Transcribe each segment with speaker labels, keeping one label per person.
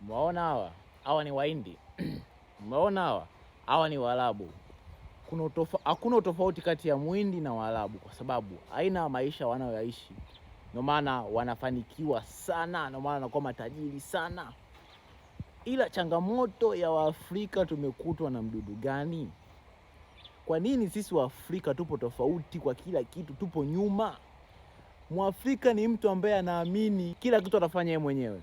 Speaker 1: Umeona hawa ni Wahindi. Umeona hawa ni Waarabu. Hakuna utofauti kati ya Muhindi na Waarabu, kwa sababu aina ya maisha wanayoishi, ndio maana wanafanikiwa sana, ndio maana wanakuwa matajiri sana. Ila changamoto ya Waafrika, tumekutwa na mdudu gani? Kwa nini sisi Waafrika tupo tofauti kwa kila kitu, tupo nyuma? Mwafrika ni mtu ambaye anaamini kila kitu atafanya yeye mwenyewe,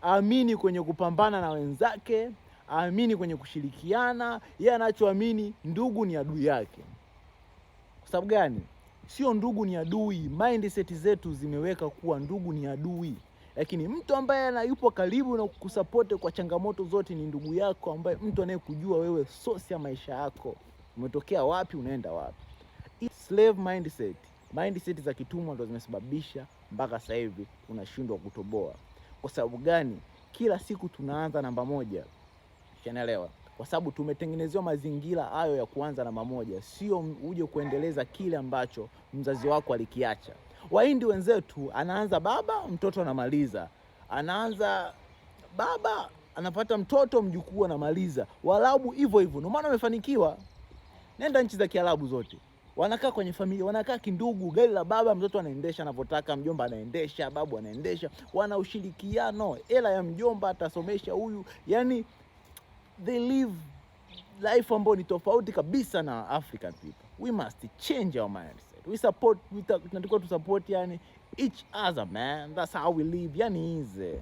Speaker 1: aamini kwenye kupambana na wenzake, aamini kwenye kushirikiana. Yeye anachoamini, ndugu ni adui yake. Kwa sababu gani? Sio ndugu ni adui, mindset zetu zimeweka kuwa ndugu ni adui. Lakini mtu ambaye yupo karibu na kukusupport kwa changamoto zote ni ndugu yako, ambaye mtu anayekujua wewe source ya maisha yako, umetokea wapi, unaenda wapi. Slave mindset za kitumwa ndo zimesababisha mpaka sasa hivi unashindwa kutoboa. Kwa sababu gani? Kila siku tunaanza namba moja. Unaelewa? Kwa sababu tumetengenezewa mazingira hayo ya kuanza namba moja, sio uje kuendeleza kile ambacho mzazi wako alikiacha. Wahindi wenzetu, anaanza baba, mtoto anamaliza. Anaanza baba, anapata mtoto, mjukuu anamaliza. Waarabu hivyo hivyo. Ndio maana wamefanikiwa. Nenda nchi za Kiarabu zote, wanakaa kwenye familia, wanakaa kindugu. Gari la baba mtoto anaendesha anavyotaka, mjomba anaendesha, babu anaendesha, wana ushirikiano. Hela ya mjomba atasomesha huyu. Yani they live life ambayo ni tofauti kabisa na African people. We must change our mindset. Tunatakiwa tu support yani each other, man. That's how we live. Yani easy.